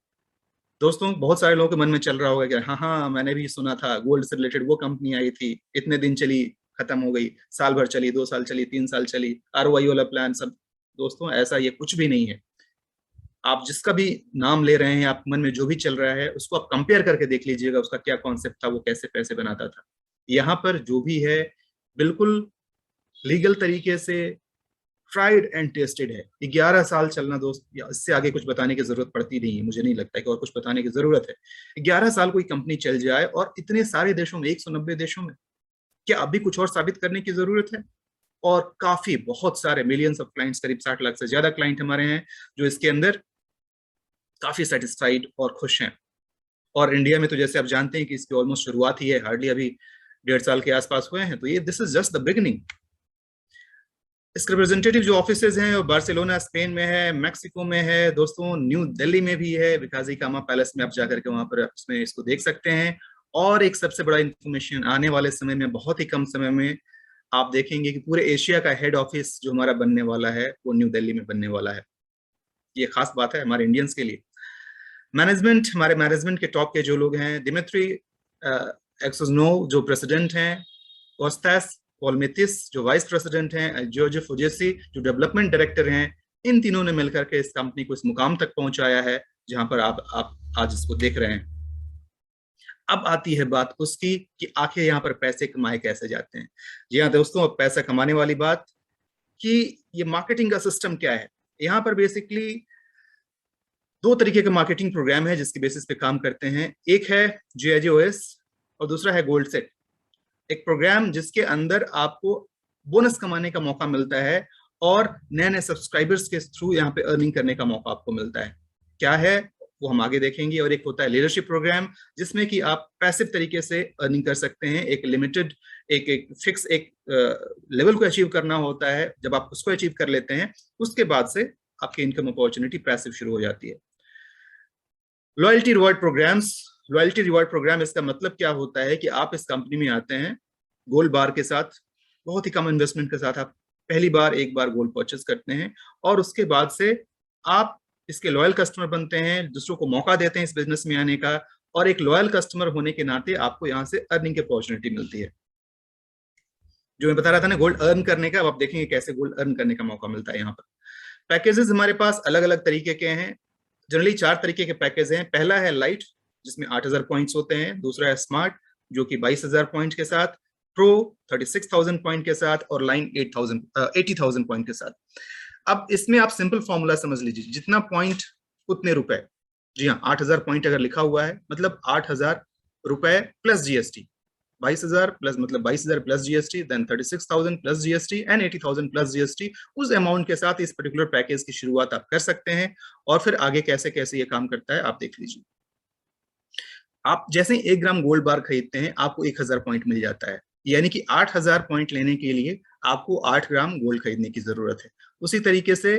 दोस्तों, बहुत सारे लोगों के मन में चल रहा होगा कि हाँ हाँ मैंने भी सुना था, गोल्ड से रिलेटेड वो कंपनी आई थी, इतने दिन चली, खत्म हो गई, साल भर चली, 2 साल चली, 3 साल चली, आरओआई वाला प्लान सब। दोस्तों, ऐसा ये कुछ भी नहीं है। आप जिसका भी नाम ले रहे हैं, आप मन में जो भी चल रहा है उसको आप कंपेयर करके देख लीजिएगा, उसका क्या कॉन्सेप्ट था, वो कैसे पैसे बनाता था। यहाँ पर जो भी है बिल्कुल लीगल तरीके से ट्राइड एंड टेस्टेड है। 11 साल चलना दोस्त, इससे आगे कुछ बताने की जरूरत पड़ती नहीं है, मुझे नहीं लगता कि और कुछ बताने की जरूरत है। 11 साल कोई कंपनी चल जाए और इतने सारे देशों में, 190 देशों में, क्या अभी कुछ और साबित करने की जरूरत है? और काफी बहुत सारे मिलियंस ऑफ क्लाइंट्स, करीब 60 लाख से ज्यादा क्लाइंट हमारे हैं जो इसके अंदर काफी सेटिस्फाइड और खुश हैं। और इंडिया में तो जैसे आप जानते हैं कि इसकी ऑलमोस्ट शुरुआत ही है, हार्डली अभी 1.5 साल के आसपास हुए हैं, तो ये this is just the beginning. इसके रिप्रेजेंटेटिव जो ऑफिसेज हैं वो बार्सिलोना स्पेन में है, मैक्सिको में है, दोस्तों न्यू दिल्ली में भी है, विकाजी कामा पैलेस में आप जाकर के वहां पर उसमें इसको देख सकते हैं। और एक सबसे बड़ा इंफॉर्मेशन, आने वाले समय में, बहुत ही कम समय में आप देखेंगे कि पूरे एशिया का हेड ऑफिस जो हमारा बनने वाला है वो न्यू दिल्ली में बनने वाला है। ये खास बात है हमारे इंडियंस के लिए। मैनेजमेंट, हमारे मैनेजमेंट के टॉप के जो लोग हैं, दिमित्री एक्सोजनोव जो प्रेसिडेंट हैं, कोस्तास पोलमेतिस जो वाइस प्रेसिडेंट हैं, जॉर्ज फुजेसी जो डेवलपमेंट डायरेक्टर हैं, इन तीनों ने मिलकर के इस कंपनी को इस मुकाम तक पहुंचाया है जहां पर आप आज इसको देख रहे हैं। अब आती है बात उसकी कि आखिर यहाँ पर पैसे कमाए कैसे जाते हैं। जी हाँ दोस्तों, अब पैसा कमाने वाली बात कि ये मार्केटिंग का सिस्टम क्या है। यहाँ पर बेसिकली 2 तरीके के मार्केटिंग प्रोग्राम है जिसके बेसिस पे काम करते हैं। एक है GIGOS और दूसरा है गोल्ड सेट। एक प्रोग्राम जिसके अंदर आपको बोनस कमाने का मौका मिलता है और नए नए सब्सक्राइबर्स के थ्रू यहाँ पे अर्निंग करने का मौका आपको मिलता है। क्या है वो हम आगे देखेंगे। और एक होता है लीडरशिप प्रोग्राम, जिसमें कि आप पैसिव तरीके से अर्निंग कर सकते हैं। एक लिमिटेड, एक फिक्स एक लेवल को अचीव करना होता है। जब आप उसको अचीव कर लेते हैं उसके बाद से आपकी इनकम अपॉर्चुनिटी पैसिव शुरू हो जाती है। Loyalty reward programs, loyalty reward program, इसका मतलब क्या होता है कि आप इस कंपनी में आते हैं गोल्ड बार के साथ, बहुत ही कम इन्वेस्टमेंट के साथ आप पहली बार एक बार गोल्ड परचेस करते हैं और उसके बाद से आप इसके लॉयल कस्टमर बनते हैं, दूसरों को मौका देते हैं इस बिजनेस में आने का, और एक लॉयल कस्टमर होने के नाते आपको यहाँ से अर्निंग की अपॉर्चुनिटी मिलती है। जो मैं बता रहा था ना गोल्ड अर्न करने का, अब आप देखेंगे कैसे गोल्ड अर्न करने का मौका मिलता है। यहाँ पर पैकेजेस हमारे पास अलग अलग तरीके के हैं। जनरली 4 तरीके के पैकेज हैं। पहला है लाइट जिसमें 8,000 पॉइंट्स होते हैं, दूसरा है स्मार्ट जो कि 22,000 पॉइंट के साथ, प्रो 36,000 पॉइंट के साथ, और लाइन 80,000 पॉइंट के साथ। अब इसमें आप सिंपल फॉर्मूला समझ लीजिए, जितना पॉइंट उतने रुपए। जी हाँ, 8,000 पॉइंट अगर लिखा हुआ है मतलब 8,000 रुपए प्लस GST। 22,000 प्लस मतलब 22,000 plus GST, then 36,000 plus GST and 80,000 plus GST. उस अमाउंट के साथ इस पर्टिकुलर पैकेज की शुरुआत आप कर सकते हैं और फिर आगे कैसे कैसे ये काम करता है आप देख लीजिए। आप जैसे ही 1 ग्राम गोल्ड बार खरीदते हैं आपको 1,000 पॉइंट मिल जाता है, यानी कि 8,000 पॉइंट लेने के लिए आपको 8 ग्राम गोल्ड खरीदने की जरूरत है। उसी तरीके से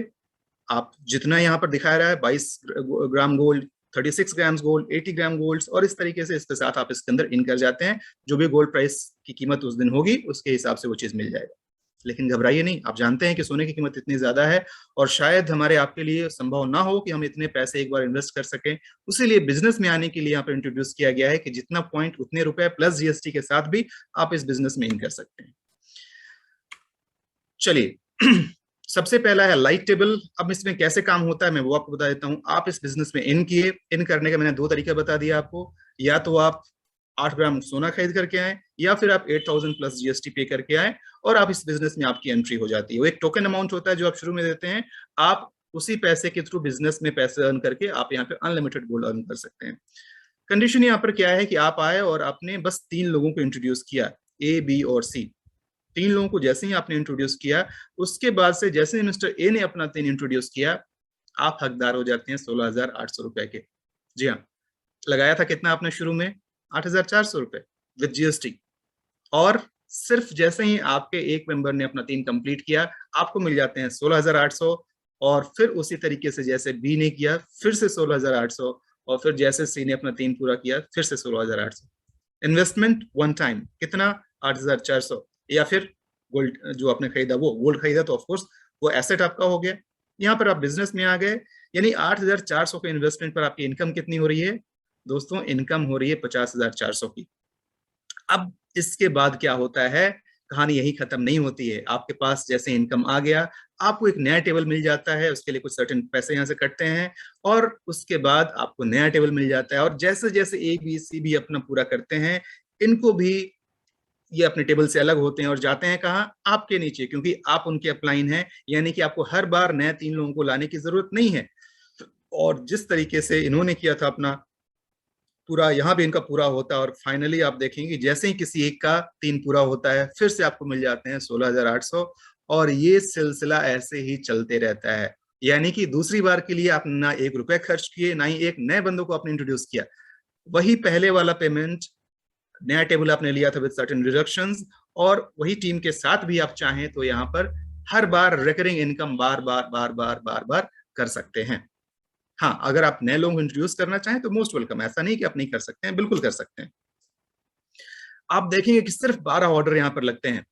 आप जितना यहाँ पर दिखा रहा है 22 gram gold, 36 gram gold, 80 gram gold और इस तरीके से इसके साथ आप इसके अंदर इन कर जाते हैं। जो भी गोल्ड प्राइस की कीमत उस दिन होगी उसके हिसाब से वो चीज मिल जाएगा। लेकिन घबराइए नहीं, आप जानते हैं कि सोने की कीमत इतनी ज्यादा है और शायद हमारे आपके लिए संभव ना हो कि हम इतने पैसे एक बार इन्वेस्ट कर सकें। उसीलिए बिजनेस में आने के लिए यहाँ पर इंट्रोड्यूस किया गया है कि जितना पॉइंट उतने रुपए प्लस जीएसटी के साथ भी आप इस बिजनेस में इन कर सकते हैं। चलिए सबसे पहला है लाइट टेबल। अब इसमें कैसे काम होता है मैं वो आपको बता देता हूं। आप इस बिजनेस में इन किए, इन करने का मैंने 2 तरीका बता दिया आपको। या तो आप 8 ग्राम सोना खरीद करके आए या फिर आप 8,000 प्लस जीएसटी पे करके आए और आप इस बिजनेस में आपकी एंट्री हो जाती है। वो एक टोकन अमाउंट होता है जो आप शुरू में देते हैं, आप उसी पैसे के थ्रू बिजनेस में पैसे अर्न करके आप यहाँ पे अनलिमिटेड गोल्ड अर्न कर सकते हैं। कंडीशन यहाँ पर क्या है कि आप आए और आपने बस 3 लोगों को इंट्रोड्यूस किया, ए बी और सी। 3 लोगों को जैसे ही आपने इंट्रोड्यूस किया उसके बाद से जैसे ही मिस्टर ए ने अपना 3 इंट्रोड्यूस किया आप हकदार हो जाते हैं 16,800 रुपए के। जी हाँ, लगाया था कितना आपने शुरू में? 8,400 रुपए विद जीएसटी। और सिर्फ जैसे ही आपके एक मेंबर ने अपना 3 कंप्लीट किया आपको मिल जाते हैं 16,800। और फिर उसी तरीके से जैसे बी ने किया फिर से 16,800 और फिर जैसे सी ने अपना 3 पूरा किया फिर से 16,800। इन्वेस्टमेंट वन टाइम कितना? 8,400। या फिर गोल्ड जो आपने खरीदा, वो गोल्ड खरीदा तो ऑफकोर्स वो एसेट आपका हो गया। यहाँ पर आप बिजनेस में आ गए, यानी 8,400 के इन्वेस्टमेंट पर आपकी इनकम कितनी हो रही है दोस्तों? इनकम हो रही है 50,400 की। अब इसके बाद क्या होता है, कहानी यही खत्म नहीं होती है। आपके पास जैसे इनकम आ गया आपको एक नया टेबल मिल जाता है, उसके लिए कुछ सर्टेन पैसे यहाँ से कटते हैं और उसके बाद आपको नया टेबल मिल जाता है। और जैसे जैसे ए बी सी भी अपना पूरा करते हैं इनको भी ये अपने टेबल से अलग होते हैं और जाते हैं कहाँ? आपके नीचे, क्योंकि आप उनके अपलाइन हैं, यानी कि आपको हर बार नए 3 लोगों को लाने की जरूरत नहीं है। और जिस तरीके से इन्होंने किया था अपना पूरा, यहाँ भी इनका पूरा होता है और फाइनली आप देखेंगे जैसे ही किसी एक का 3 पूरा होता है फिर से आपको मिल जाते हैं 16,800 और ये सिलसिला ऐसे ही चलते रहता है। यानी कि दूसरी बार के लिए आप ना 1 रुपए खर्च किए ना ही एक नए बंदों को आपने इंट्रोड्यूस किया, वही पहले वाला पेमेंट नया टेबल आपने लिया था विद सर्टेन रिडक्शंस और वही टीम के साथ भी आप चाहें तो यहाँ पर हर बार रिकरिंग इनकम बार बार बार बार बार बार कर सकते हैं। हाँ, अगर आप नए लोगों को इंट्रोड्यूस करना चाहें तो मोस्ट वेलकम, ऐसा नहीं कि आप नहीं कर सकते हैं, बिल्कुल कर सकते हैं। आप देखेंगे कि सिर्फ 12 ऑर्डर यहाँ पर लगते हैं।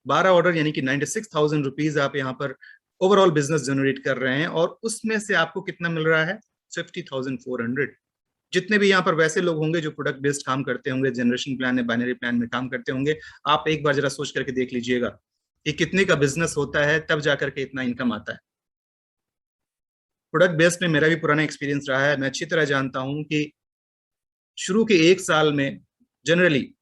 12 ऑर्डर यानी कि 96,000 रुपीज आप यहाँ पर ओवरऑल बिजनेस जनरेट कर रहे हैं और उसमें से आपको कितना मिल रहा है? 50,400। जितने भी यहाँ पर वैसे लोग होंगे जो प्रोडक्ट बेस्ड काम करते होंगे, जनरेशन प्लान या बाइनरी प्लान में काम करते होंगे, आप एक बार जरा सोच करके देख लीजिएगा कि कितने का बिजनेस होता है तब जाकर के इतना इनकम आता है। प्रोडक्ट बेस्ड में मेरा भी पुराना एक्सपीरियंस रहा है, मैं अच्छी तरह जानता हूं कि शुरू के 1 साल में जनरली,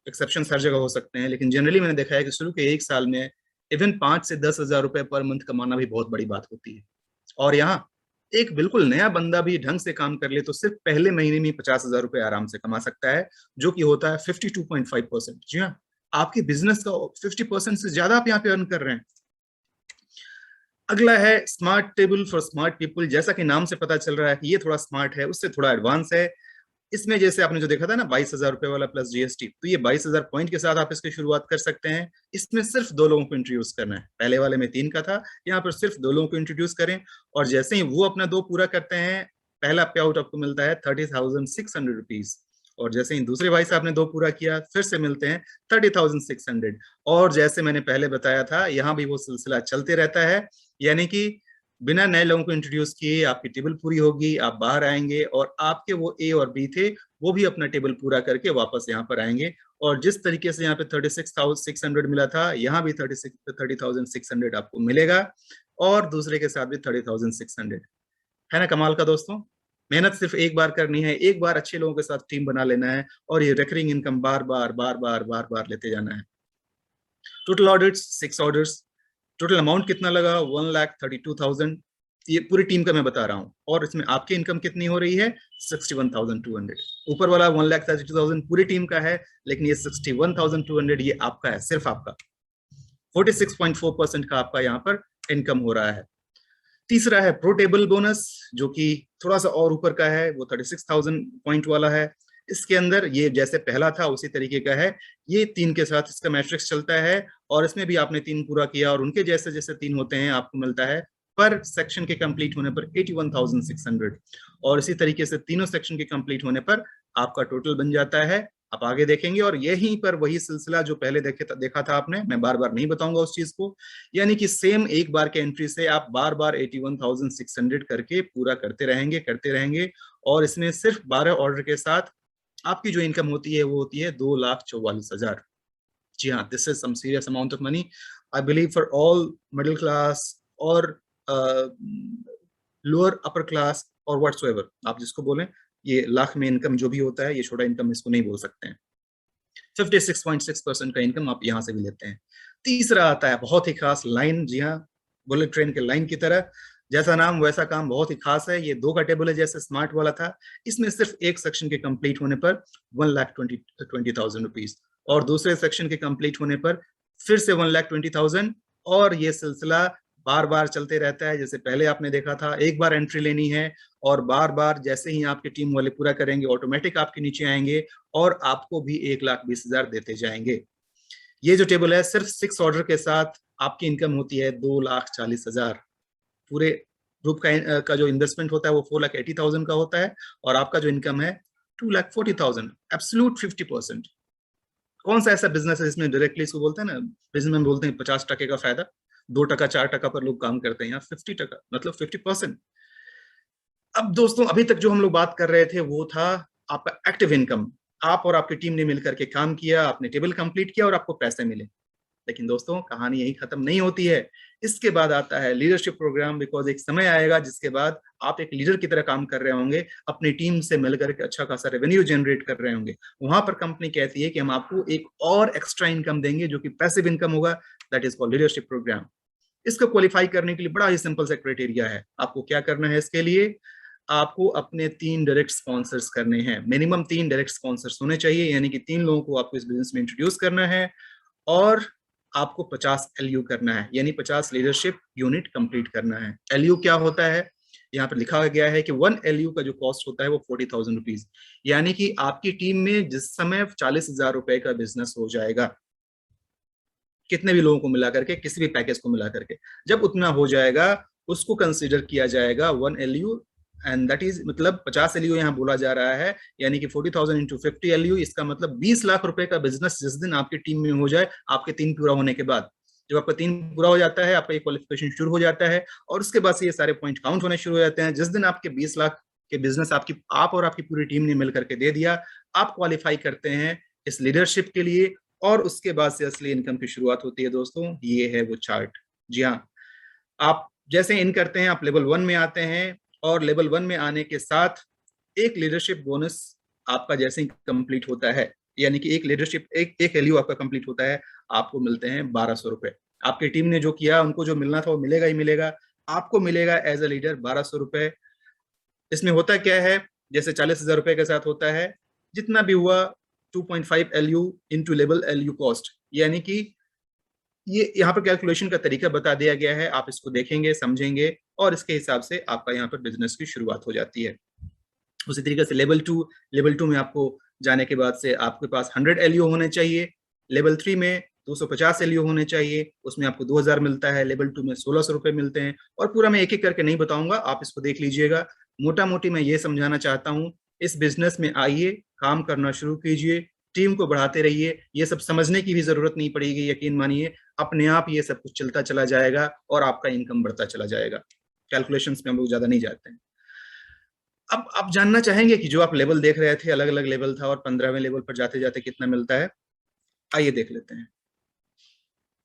एक्सेप्शन हर जगह हो सकते हैं, लेकिन जनरली मैंने देखा है कि शुरू के 1 साल में इवन 5 से 10,000 रुपए पर मंथ कमाना भी बहुत बड़ी बात होती है। और यहाँ एक बिल्कुल नया बंदा भी ढंग से काम कर ले तो सिर्फ पहले महीने में 50,000 रुपए आराम से कमा सकता है, जो कि होता है 52.5%। जी हाँ, आपके बिजनेस का 50% से ज्यादा आप यहाँ पे अर्न कर रहे हैं। अगला है smart table for smart people. जैसा कि नाम से पता चल रहा है कि ये थोड़ा स्मार्ट है, उससे थोड़ा एडवांस है। इसमें जैसे आपने जो देखा था ना 22,000 रुपए वाला प्लस जीएसटी, तो ये 22,000 पॉइंट के साथ आप इसकी शुरुआत कर सकते हैं। इसमें सिर्फ 2 लोगों को इंट्रोड्यूस करना है, पहले वाले में 3 का था, यहाँ पर सिर्फ 2 लोगों को इंट्रोड्यूस करें और जैसे ही वो अपना 2 पूरा करते हैं पहला पे आउट आपको मिलता है 30,600 रुपीज। और जैसे ही दूसरे भाई साहब ने 2 पूरा किया फिर से मिलते हैं 30,600। और जैसे मैंने पहले बताया था यहाँ भी वो सिलसिला चलते रहता है, यानी कि बिना नए लोगों को इंट्रोड्यूस किए आपकी टेबल पूरी होगी, आप बाहर आएंगे और आपके वो ए और बी थे वो भी अपना टेबल पूरा करके वापस यहाँ पर आएंगे। और जिस तरीके से यहाँ पे 36,600 मिला था यहाँ भी 30,600 आपको मिलेगा और दूसरे के साथ भी 30,600। है ना कमाल का दोस्तों? मेहनत सिर्फ एक बार करनी है, एक बार अच्छे लोगों के साथ टीम बना लेना है और ये रिकरिंग इनकम बार बार बार बार बार बार लेते जाना है। Total orders 6 orders, total amount कितना लगा? 1,32,000। ये पूरी टीम का मैं बता रहा हूँ, और इसमें आपकी इनकम कितनी हो रही है 61,200। ऊपर वाला 1,32,000 पूरी टीम का है, लेकिन ये 61,200 ये आपका है, सिर्फ आपका। 46.4% का आपका यहाँ पर इनकम हो रहा है। तीसरा है प्रो टेबल बोनस, जो कि थोड़ा सा और ऊपर का है, वो 36,000 पॉइंट वाला है। इसके अंदर ये जैसे पहला था उसी तरीके का है, ये 3 के साथ इसका मैट्रिक्स चलता है, और इसमें भी आपने 3 पूरा किया और उनके जैसे जैसे 3 होते हैं आपको मिलता है पर सेक्शन के कंप्लीट होने पर 81,600, और इसी तरीके से तीनों सेक्शन के कंप्लीट होने पर आपका टोटल बन जाता है, आप आगे देखेंगे। और यहीं पर वही सिलसिला जो पहले देखा था आपने, मैं बार बार नहीं बताऊंगा उस चीज को, यानी कि सेम एक बार के एंट्री से आप बार बार 81,600 करके पूरा करते रहेंगे, और इसमें सिर्फ 12 ऑर्डर के साथ आपकी जो इनकम होती है वो होती है 2,44,000। जी हाँ, this is some serious amount of money, I believe for all middle class और लोअर अपर क्लास और व्हाट्सएवर आप जिसको बोलें, ये लाख में इनकम जो भी होता है, ये छोटा इनकम इसको नहीं बोल सकते हैं। 56.6% का इनकम आप यहाँ से भी लेते हैं। तीसरा आता है बहुत ही खास लाइन, जी हाँ, बुलेट ट्रेन के लाइन की तरह, जैसा नाम वैसा काम, बहुत ही खास है। ये 2 का टेबल है जैसे स्मार्ट वाला था, इसमें सिर्फ एक सेक्शन के कंप्लीट होने पर 1,20,000 रुपीज, और दूसरे सेक्शन के कंप्लीट होने पर फिर से 1,20,000, और ये सिलसिला बार बार चलते रहता है। जैसे पहले आपने देखा था, एक बार एंट्री लेनी है और बार बार जैसे ही आपकी टीम वाले पूरा करेंगे ऑटोमेटिक आपके नीचे आएंगे और आपको भी 1,20,000 देते जाएंगे। ये जो टेबल है सिर्फ 6 ऑर्डर के साथ आपकी इनकम होती है 2,40,000। पूरे ग्रुप का जो इन्वेस्टमेंट होता है वो 4,80,000 का होता है, और आपका जो इनकम है 2,40,000, एब्सोल्यूट 50%। कौन सा ऐसा बिजनेस है जिसमें डायरेक्टली इसको बोलते हैं ना, बिजनेस में बोलते हैं 50% का फायदा, 2%, 4% पर लोग काम करते हैं, यहाँ 50%, मतलब 50%। अब दोस्तों, अभी तक जो हम लोग बात कर रहे थे वो था आपका एक्टिव इनकम, आप और आपकी टीम ने मिलकर के काम किया, आपने टेबल कंप्लीट किया और आपको पैसे मिले। लेकिन दोस्तों, कहानी यही खत्म नहीं होती है, इसके बाद आता है लीडरशिप प्रोग्राम। बिकॉज एक समय आएगा जिसके बाद आप एक लीडर की तरह काम कर रहे होंगे, अपनी टीम से मिलकर के अच्छा खासा रेवेन्यू जनरेट कर रहे होंगे। वहां पर कंपनी कहती है कि हम आपको एक और एक्स्ट्रा इनकम देंगे जो कि पैसिव इनकम होगा, that is called leadership program. इसको क्वालिफाई करने के लिए बड़ा ही सिंपल सा क्राइटेरिया है। आपको क्या करना है इसके लिए, आपको अपने 3 डायरेक्ट स्पॉन्सर्स करने हैं, मिनिमम 3 डायरेक्ट स्पॉन्सर्स होने चाहिए, यानी कि 3 लोगों को आपको इस बिजनेस में इंट्रोड्यूस करना है, और आपको 50 एलयू करना है, यानी 50 लीडरशिप यूनिट कंप्लीट करना है। एलयू क्या होता है, यहाँ पर लिखा गया है कि 1 एलयू का जो कॉस्ट होता है वो 40,000 रुपीज, यानी कि आपकी टीम में जिस समय 40,000 रुपए का बिजनेस हो जाएगा, कितने भी लोगों को मिला करके, किसी भी पैकेज को मिला करके, जब उतना हो जाएगा उसको कंसीडर किया जाएगा 1 एलयू, एंड दैट इज, मतलब 50 एलयू यहाँ बोला जा रहा है, यानी कि 40,000 इंटू 50 एलयू, इसका मतलब 20 लाख रुपए का बिजनेस जिस दिन आपकी टीम में हो जाए, आपके 3 पूरा होने के बाद। जब आपका 3 पूरा हो जाता है, आपका ये क्वालिफिकेशन शुरू हो जाता है, और उसके बाद से ये सारे पॉइंट काउंट होने शुरू हो जाते हैं। जिस दिन आपके 20 लाख के बिजनेस आप और आपकी पूरी टीम ने मिलकर के दे दिया, आप क्वालिफाई करते हैं इस लीडरशिप के लिए, और उसके बाद से असली इनकम की शुरुआत होती है। दोस्तों, ये है वो चार्ट। जी हाँ, आप जैसे इन करते हैं, आप लेवल 1 में आते हैं, और लेवल 1 में आने के साथ एक लीडरशिप बोनस आपका जैसे ही कंप्लीट होता है, यानी कि एक लीडरशिप एक एलयू आपका कंप्लीट होता है, आपको मिलते हैं 1,200 रुपए। आपकी टीम ने जो किया, उनको जो मिलना था वो मिलेगा ही मिलेगा, आपको मिलेगा एज ए लीडर 1,200 रुपए। इसमें होता क्या है, जैसे 40,000 रुपए के साथ होता है, जितना भी हुआ 2.5 LU into level LU cost, यानी कि ये यहाँ पर कैलकुलेशन का तरीका बता दिया गया है, आप इसको देखेंगे, समझेंगे, और इसके हिसाब से आपका यहाँ पर बिजनेस की शुरुआत हो जाती है। उसी तरीके से लेवल टू में आपको जाने के बाद से आपके पास 100 एलयू होने चाहिए, लेवल 3 में 250 एलयू होने चाहिए, उसमें आपको 2,000 मिलता है, लेवल 2 में 1,600 रुपए मिलते हैं, और पूरा मैं एक एक करके नहीं बताऊंगा, आप इसको देख लीजिएगा। मोटा मोटी मैं ये समझाना चाहता हूँ, इस बिजनेस में आइए, काम करना शुरू कीजिए, टीम को बढ़ाते रहिए, ये सब समझने की भी जरूरत नहीं पड़ेगी, यकीन मानिए अपने आप ये सब कुछ चलता चला जाएगा और आपका इनकम बढ़ता चला जाएगा। कैलकुलेशंस में हम लोग ज्यादा नहीं जाते हैं। अब आप जानना चाहेंगे कि जो आप लेवल देख रहे थे, अलग अलग लेवल था, और 15वें लेवल पर जाते जाते कितना मिलता है, आइए देख लेते हैं।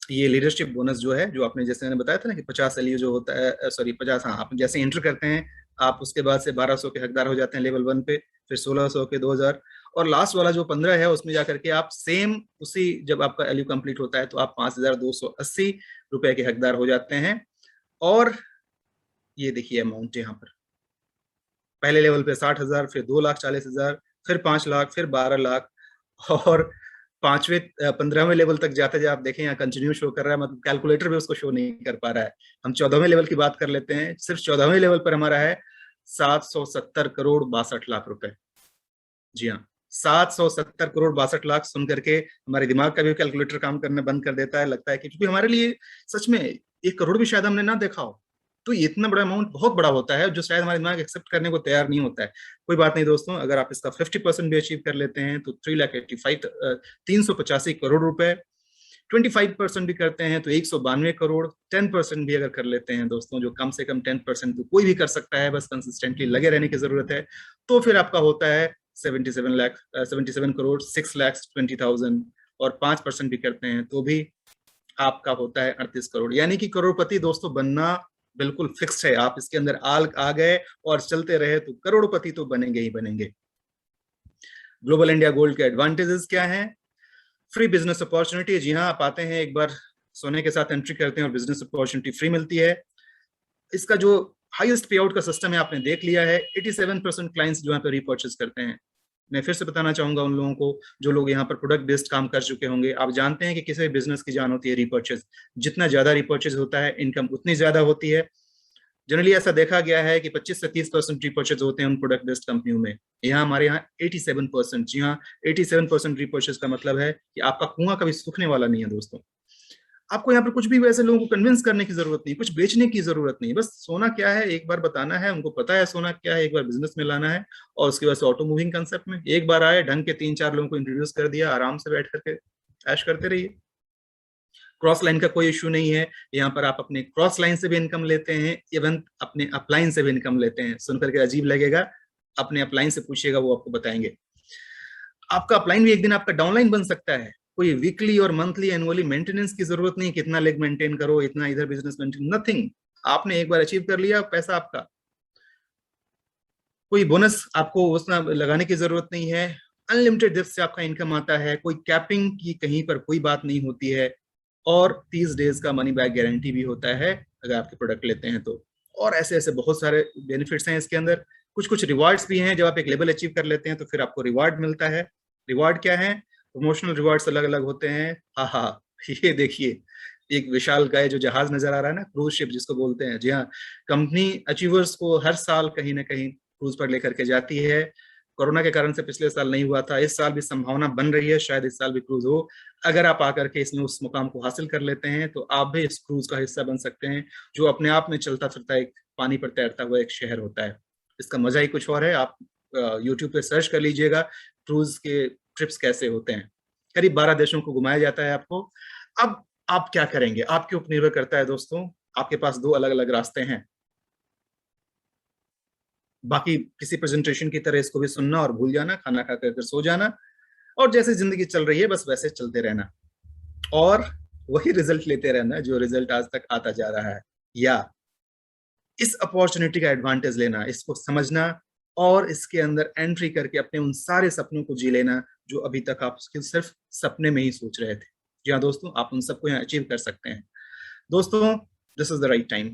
ये लीडरशिप बोनस जो है, जो आपने जैसे मैंने बताया था ना कि 50 एलयू जो होता है, सॉरी 50, हाँ, आप जैसे एंटर करते हैं, आप उसके बाद से 1,200 के हकदार हो जाते हैं लेवल 1 पे, फिर 1,600 के 2,000, और लास्ट वाला जो 15 है उसमें जाकर के आप सेम उसी, जब आपका एलयू कंप्लीट होता है तो आप 5,280 रुपए के हकदार हो जाते हैं। और ये देखिए अमाउंट यहाँ पर, पहले लेवल पे 60,000, फिर 2,40,000, फिर 5 लाख, फिर 12 लाख, और 15वें लेवल तक जाते जाते आप देखें यहाँ कंटिन्यू शो कर रहा है, मतलब कैलकुलेटर भी उसको शो नहीं कर पा रहा है। हम 14वें लेवल की बात कर लेते हैं। सिर्फ 14वें लेवल पर हमारा है 770 करोड़ 62 लाख रुपए। जी हाँ, 770 करोड़ 62 लाख सुन करके हमारे दिमाग का भी कैलकुलेटर काम करना बंद कर देता है। लगता है कि क्योंकि हमारे लिए सच में 1 करोड़ भी शायद हमने ना देखा हो, तो ये इतना बड़ा अमाउंट बहुत बड़ा होता है जो शायद हमारे दिमाग एक्सेप्ट करने को तैयार नहीं होता है। कोई बात नहीं दोस्तों, अगर आप इसका 50% भी अचीव कर लेते हैं तो 385 करोड़ रुपए, 25% भी करते हैं तो 192 करोड़, 10% भी अगर कर लेते हैं दोस्तों, जो कम से कम 10% तो कोई भी कर सकता है, बस कंसिस्टेंटली लगे रहने की जरूरत है, तो फिर आपका होता है 77 करोड़ 6 लाख 20,000, और 5% भी करते हैं तो भी आपका होता है 38 करोड़। यानी कि करोड़पति दोस्तों बनना बिल्कुल फिक्स्ड है। आप इसके अंदर आ गए और चलते रहे तो करोड़पति तो बनेंगे ही बनेंगे। ग्लोबल इंडिया गोल्ड के एडवांटेजेस क्या हैं? Free business opportunity. जी हाँ, आप आते हैं एक बार सोने के साथ एंट्री करते हैं और बिजनेस अपॉर्चुनिटी फ्री मिलती है। इसका जो हाईएस्ट पे आउट का सिस्टम है आपने देख लिया है। 87% क्लाइंट्स जो यहाँ पे रीपर्चेज करते हैं। मैं फिर से बताना चाहूंगा उन लोगों को जो लोग यहाँ पर प्रोडक्ट बेस्ड काम कर चुके होंगे, आप जानते हैं कि किसी बिजनेस की जान होती है रीपर्चेज। जितना ज्यादा रीपर्चेज होता है इनकम उतनी ज्यादा होती है। जनरली ऐसा देखा गया है कि 25 से 30% रीपर्चेज होते हैं उन प्रोडक्ट बेस्ड कंपनियों में। यहाँ हमारे यहाँ 87%। जी हाँ, 87% रीपर्चेज का मतलब है कि आपका कुआं कभी सूखने वाला नहीं है दोस्तों। आपको यहाँ पर कुछ भी वैसे लोगों को कन्विंस करने की जरूरत नहीं, कुछ बेचने की जरूरत नहीं, बस सोना क्या है एक बार बताना है, उनको पता है सोना क्या है, एक बार बिजनेस में लाना है, और उसके बाद ऑटो मूविंग कंसेप्ट में एक बार आए, ढंग के 3-4 लोगों को इंट्रोड्यूस कर दिया, आराम से बैठ करके ऐश करते रहिए। क्रॉस लाइन का कोई इश्यू नहीं है। यहाँ पर आप अपने क्रॉस लाइन से भी इनकम लेते हैं, इवन अपने अपलाइन से भी इनकम लेते हैं। सुनकर के अजीब लगेगा, अपने अपलाइन से पूछिएगा, वो आपको बताएंगे। आपका अपलाइन भी एक दिन आपका डाउनलाइन बन सकता है। कोई वीकली और मंथली एनुअली मेंटेनेंस की जरूरत नहीं, कितना लेग मेंटेन करो, इतना इधर बिजनेस मेंटेन, नथिंग। आपने एक बार अचीव कर लिया, पैसा आपका। कोई बोनस आपको उसमें लगाने की जरूरत नहीं है। अनलिमिटेड डेप्थ से आपका इनकम आता है, कोई कैपिंग की कहीं पर कोई बात नहीं होती है, और 30 डेज का मनी बैक गारंटी भी होता है अगर आपके प्रोडक्ट लेते हैं तो। और ऐसे ऐसे बहुत सारे बेनिफिट्स हैं इसके अंदर। कुछ कुछ रिवार्ड्स भी हैं, जब आप एक लेवल अचीव कर लेते हैं तो फिर आपको रिवार्ड मिलता है। रिवार्ड क्या है? प्रमोशनल रिवार्ड्स अलग अलग होते हैं। हाँ हाँ, ये देखिए एक विशाल काय जो जहाज नजर आ रहा है ना, क्रूज शिप जिसको बोलते हैं। जी हाँ, कंपनी अचीवर्स को हर साल कहीं ना कहीं क्रूज पर लेकर के जाती है। कोरोना के कारण से पिछले साल नहीं हुआ था, इस साल भी संभावना बन रही है शायद इस साल भी क्रूज हो। अगर आप आकर के इसमें उस मुकाम को हासिल कर लेते हैं तो आप भी इस क्रूज का हिस्सा बन सकते हैं, जो अपने आप में चलता फिरता एक पानी पर तैरता हुआ एक शहर होता है। इसका मजा ही कुछ और है। आप यूट्यूब पे सर्च कर लीजिएगा क्रूज के ट्रिप्स कैसे होते हैं। करीब 12 देशों को घुमाया जाता है आपको। अब आप क्या करेंगे आपके ऊपर निर्भर करता है दोस्तों। आपके पास 2 अलग अलग रास्ते हैं। बाकी किसी प्रेजेंटेशन की तरह इसको भी सुनना और भूल जाना, खाना खा कर सो जाना, और जैसे जिंदगी चल रही है बस वैसे चलते रहना, और वही रिजल्ट लेते रहना जो रिजल्ट आज तक आता जा रहा है। या इस अपॉर्चुनिटी का एडवांटेज लेना, इसको समझना, और इसके अंदर एंट्री करके अपने उन सारे सपनों को जी लेना जो अभी तक आप सिर्फ सपने में ही सोच रहे थे। जी हाँ दोस्तों, आप उन सबको यहाँ अचीव कर सकते हैं। दोस्तों, this is the right time,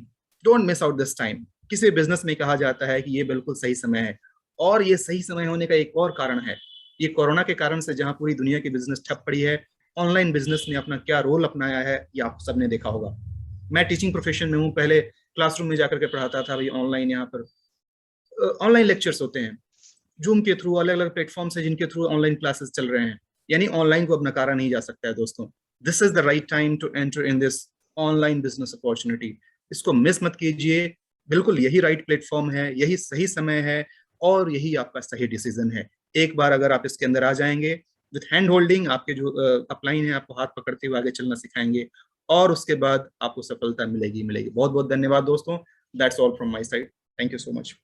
don't miss out this time. किसी बिजनेस में कहा जाता है कि ये बिल्कुल सही समय है, और ये सही समय होने का एक और कारण है। ये कोरोना के कारण से जहां पूरी दुनिया की बिजनेस ठप पड़ी है, ऑनलाइन बिजनेस ने अपना क्या रोल अपनाया है ये आप सबने देखा होगा। मैं टीचिंग प्रोफेशन में हूँ, पहले क्लासरूम में जाकर के पढ़ाता था। भाई ऑनलाइन यहाँ पर ऑनलाइन लेक्चर्स होते हैं, जूम के थ्रू, अलग अलग प्लेटफॉर्म्स है जिनके थ्रू ऑनलाइन क्लासेस चल रहे हैं। यानी ऑनलाइन को अब नकारा नहीं जा सकता है दोस्तों। This is the right time to enter in this online business opportunity. इसको मिस मत कीजिए। बिल्कुल यही राइट प्लेटफॉर्म है, यही सही समय है, और यही आपका सही डिसीजन है। एक बार अगर आप इसके अंदर आ जाएंगे, विथ हैंड होल्डिंग आपके जो अपलाइन है आपको हाथ पकड़ते हुए आगे चलना सिखाएंगे, और उसके बाद आपको सफलता मिलेगी मिलेगी। बहुत बहुत धन्यवाद दोस्तों। That's all from my side. Thank you so much.